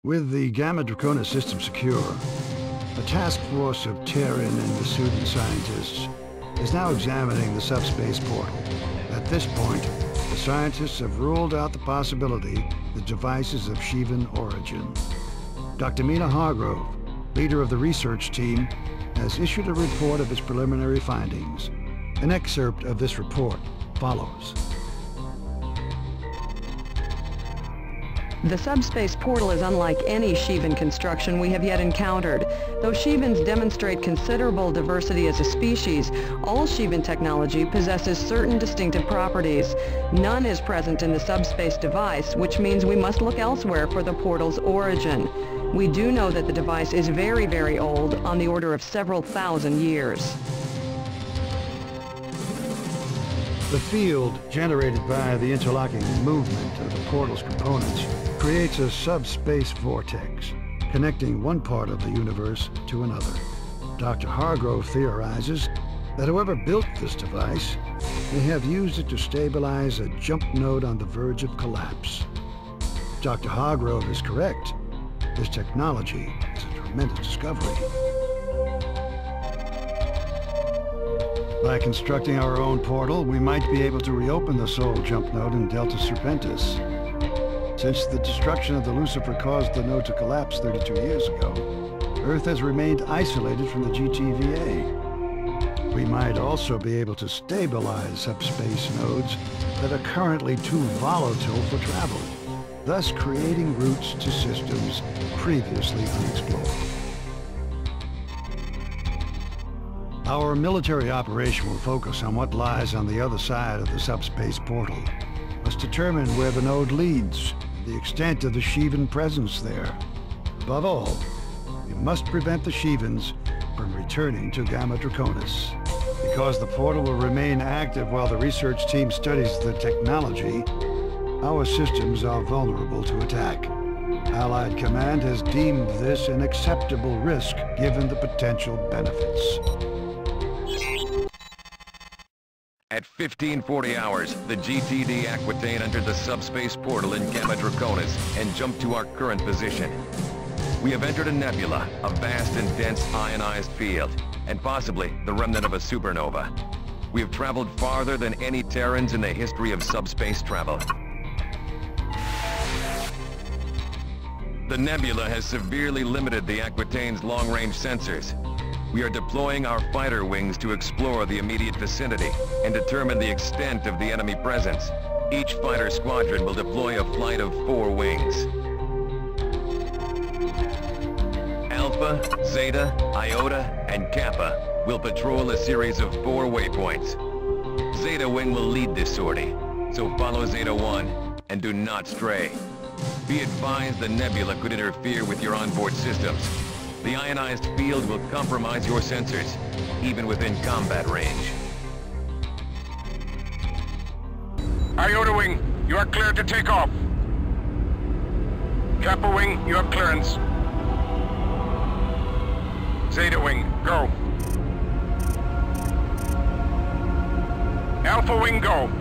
With the Gamma Draconis system secure, a task force of Terran and Vesuvian scientists is now examining the subspace portal. At this point, the scientists have ruled out the possibility the device is of Shivan origin. Dr. Mina Hargrove, leader of the research team, has issued a report of its preliminary findings. An excerpt of this report follows. The subspace portal is unlike any Shivan construction we have yet encountered. Though Shivans demonstrate considerable diversity as a species, all Shivan technology possesses certain distinctive properties. None is present in the subspace device, which means we must look elsewhere for the portal's origin. We do know that the device is very, very old, on the order of several thousand years. The field generated by the interlocking movement of the portal's components creates a subspace vortex, connecting one part of the universe to another. Dr. Hargrove theorizes that whoever built this device may have used it to stabilize a jump node on the verge of collapse. Dr. Hargrove is correct. This technology is a tremendous discovery. By constructing our own portal, we might be able to reopen the Sol jump node in Delta Serpentis. Since the destruction of the Lucifer caused the node to collapse 32 years ago, Earth has remained isolated from the GTVA. We might also be able to stabilize subspace nodes that are currently too volatile for travel, thus creating routes to systems previously unexplored. Our military operation will focus on what lies on the other side of the subspace portal. Must determine where the node leads, and the extent of the Shivan presence there. Above all, we must prevent the Shivans from returning to Gamma Draconis. Because the portal will remain active while the research team studies the technology, our systems are vulnerable to attack. Allied Command has deemed this an acceptable risk given the potential benefits. At 1540 hours, the GTD Aquitaine entered the subspace portal in Gamma Draconis and jumped to our current position. We have entered a nebula, a vast and dense ionized field, and possibly the remnant of a supernova. We have traveled farther than any Terrans in the history of subspace travel. The nebula has severely limited the Aquitaine's long-range sensors. We are deploying our fighter wings to explore the immediate vicinity and determine the extent of the enemy presence. Each fighter squadron will deploy a flight of 4 wings. Alpha, Zeta, Iota, and Kappa will patrol a series of 4 waypoints. Zeta Wing will lead this sortie, so follow Zeta 1 and do not stray. Be advised the nebula could interfere with your onboard systems. The ionized field will compromise your sensors, even within combat range. Iota Wing, you are cleared to take off. Kappa Wing, you have clearance. Zeta Wing, go. Alpha Wing, go.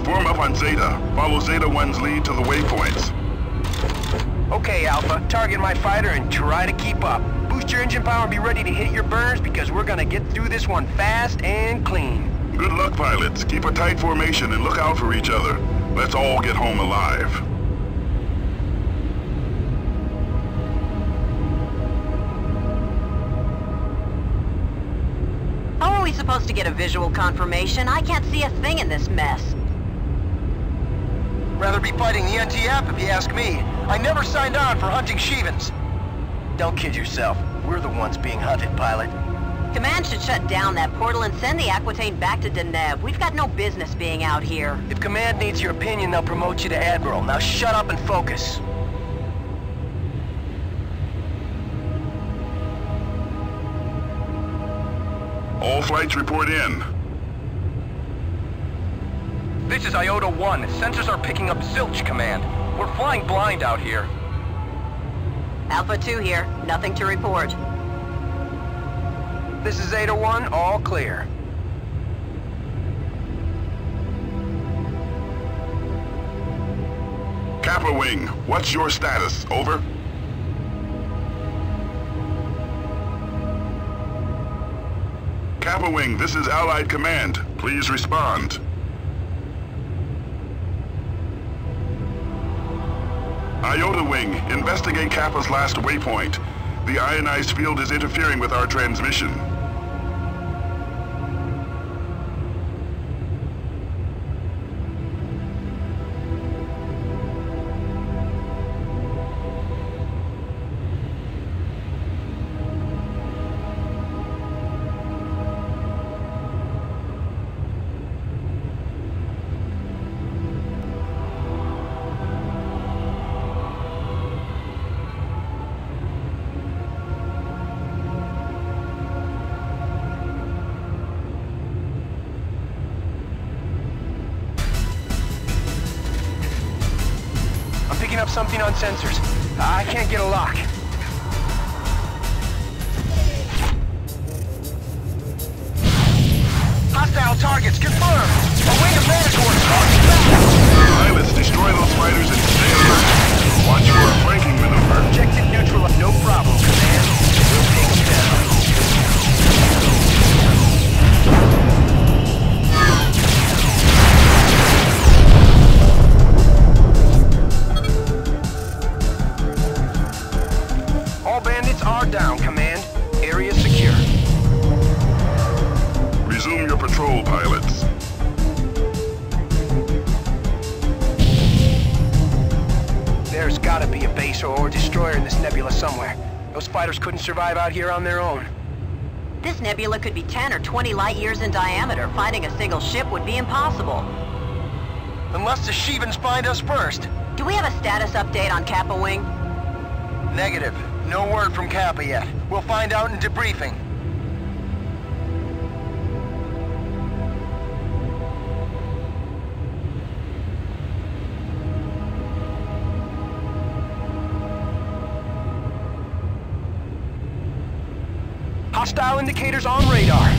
Form up on Zeta. Follow Zeta 1's lead to the waypoints. Okay, Alpha. Target my fighter and try to keep up. Boost your engine power and be ready to hit your burners because we're gonna get through this one fast and clean. Good luck, pilots. Keep a tight formation and look out for each other. Let's all get home alive. How are we supposed to get a visual confirmation? I can't see a thing in this mess. Rather be fighting the NT-app if you ask me. I never signed on for hunting Shivans. Don't kid yourself. We're the ones being hunted, pilot. Command should shut down that portal and send the Aquitaine back to Deneb. We've got no business being out here. If Command needs your opinion, they'll promote you to Admiral. Now shut up and focus. All flights report in. This is Iota 1. Sensors are picking up zilch, Command. We're flying blind out here. Alpha 2 here. Nothing to report. This is Zeta 1. All clear. Kappa Wing, what's your status? Over? Kappa Wing, this is Allied Command. Please respond. Iota Wing, investigate Kappa's last waypoint. The ionized field is interfering with our transmission. Picking up something on sensors. I can't get a lock. Hostile targets confirmed. A wing of Manticore falling back. Pilots, destroy those fighters and stay alert. Watch for a flanking maneuver. Objective neutral. No problem, Command. We'll take them down. All bandits are down, Command. Area secure. Resume your patrol, pilots. There's gotta be a base or destroyer in this nebula somewhere. Those fighters couldn't survive out here on their own. This nebula could be 10 or 20 light years in diameter. Finding a single ship would be impossible. Unless the Shivans find us first. Do we have a status update on Kappa Wing? Negative. No word from Kappa yet. We'll find out in debriefing. Hostile indicators on radar.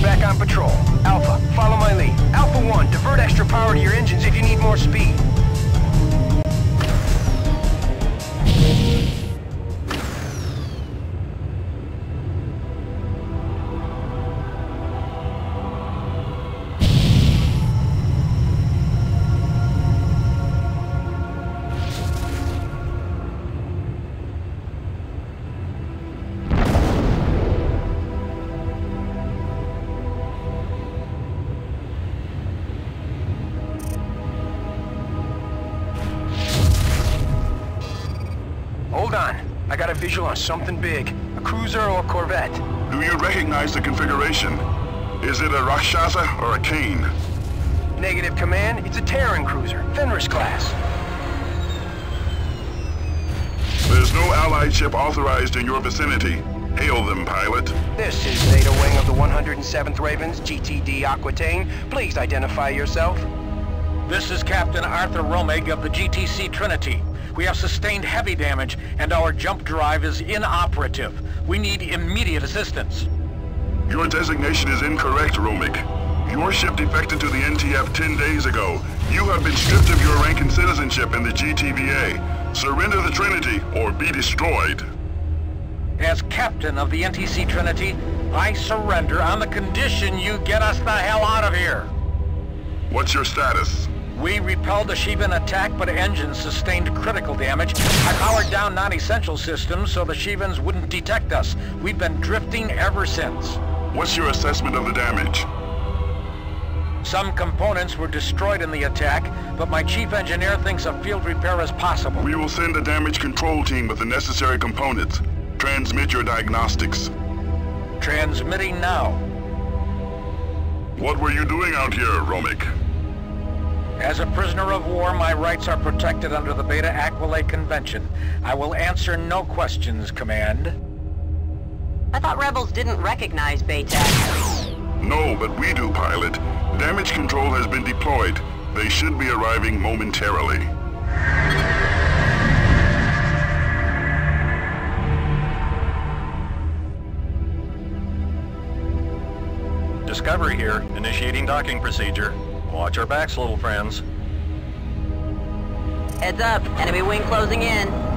Back on patrol. Alpha, follow my lead. Alpha 1, divert extra power to your engines if you need more speed. Hold on. I got a visual on something big. A cruiser or a corvette. Do you recognize the configuration? Is it a Rakshasa or a Kane? Negative, Command. It's a Terran cruiser. Fenris class. There's no Allied ship authorized in your vicinity. Hail them, pilot. This is Zeta Wing of the 107th Ravens, GTD Aquitaine. Please identify yourself. This is Captain Arthur Romig of the GTC Trinity. We have sustained heavy damage, and our jump drive is inoperative. We need immediate assistance. Your designation is incorrect, Romig. Your ship defected to the NTF 10 days ago. You have been stripped of your rank and citizenship in the GTVA. Surrender the Trinity, or be destroyed. As captain of the NTC Trinity, I surrender on the condition you get us the hell out of here. What's your status? We repelled the Shivan attack, but engines sustained critical damage. I powered down non-essential systems so the Shivans wouldn't detect us. We've been drifting ever since. What's your assessment of the damage? Some components were destroyed in the attack, but my chief engineer thinks a field repair is possible. We will send a damage control team with the necessary components. Transmit your diagnostics. Transmitting now. What were you doing out here, Romick? As a prisoner of war, my rights are protected under the Beta Aquilate Convention. I will answer no questions, Command. I thought rebels didn't recognize Baytac. No, but we do, pilot. Damage control has been deployed. They should be arriving momentarily. Discovery here, initiating docking procedure. Watch our backs, little friends. Heads up, enemy wing closing in.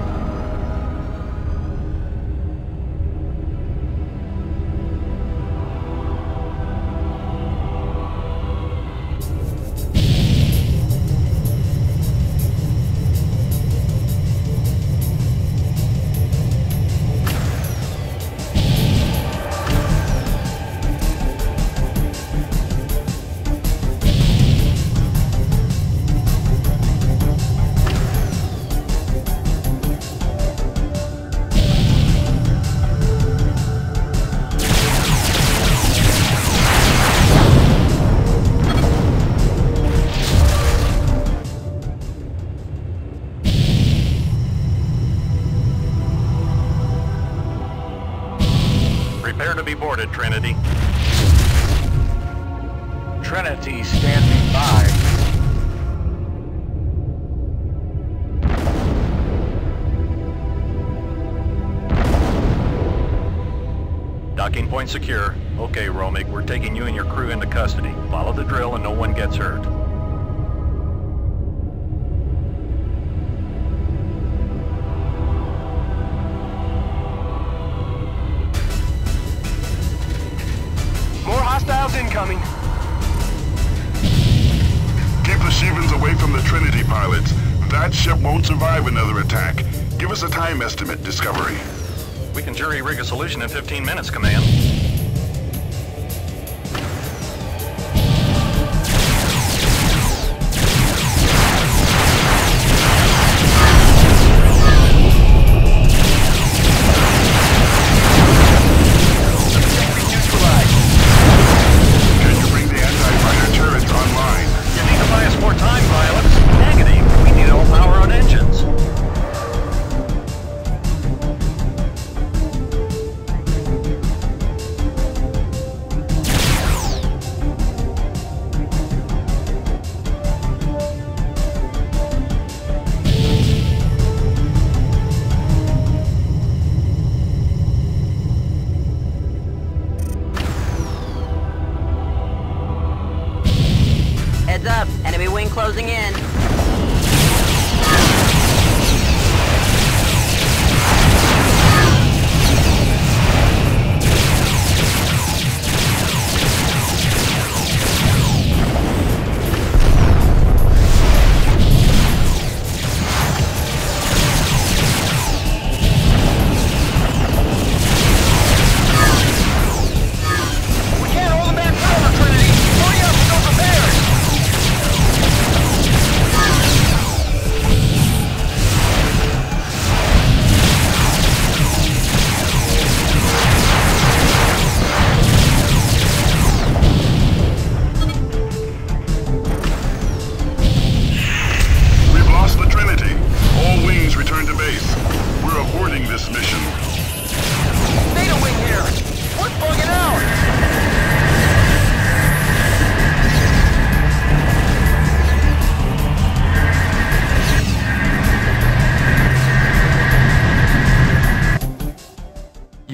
Prepare to be boarded, Trinity. Trinity standing by. Docking point secure. Okay, Romick, we're taking you and your crew into custody. Follow the drill and no one gets hurt. Hostiles incoming. Keep the Shivans away from the Trinity pilots. That ship won't survive another attack. Give us a time estimate, Discovery. We can jury rig a solution in 15 minutes, Command. Heads up, enemy wing closing in.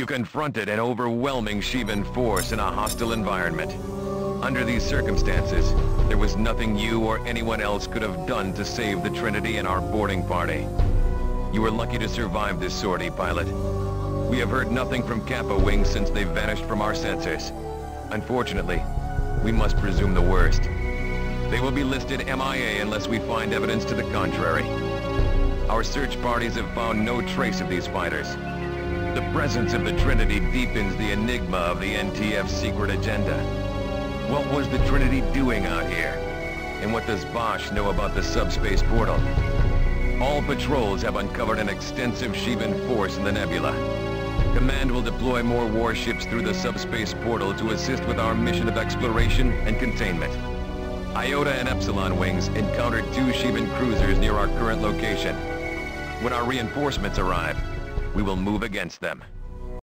Confronted an overwhelming Shivan force in a hostile environment. Under these circumstances, there was nothing you or anyone else could have done to save the Trinity and our boarding party. You were lucky to survive this sortie, pilot. We have heard nothing from Kappa wings since they vanished from our sensors. Unfortunately, we must presume the worst. They will be listed MIA unless we find evidence to the contrary. Our search parties have found no trace of these fighters. The presence of the Trinity deepens the enigma of the NTF's secret agenda. What was the Trinity doing out here? And what does Bosch know about the subspace portal? All patrols have uncovered an extensive Sheevan force in the nebula. Command will deploy more warships through the subspace portal to assist with our mission of exploration and containment. Iota and Epsilon wings encountered 2 Sheevan cruisers near our current location. When our reinforcements arrive, we will move against them.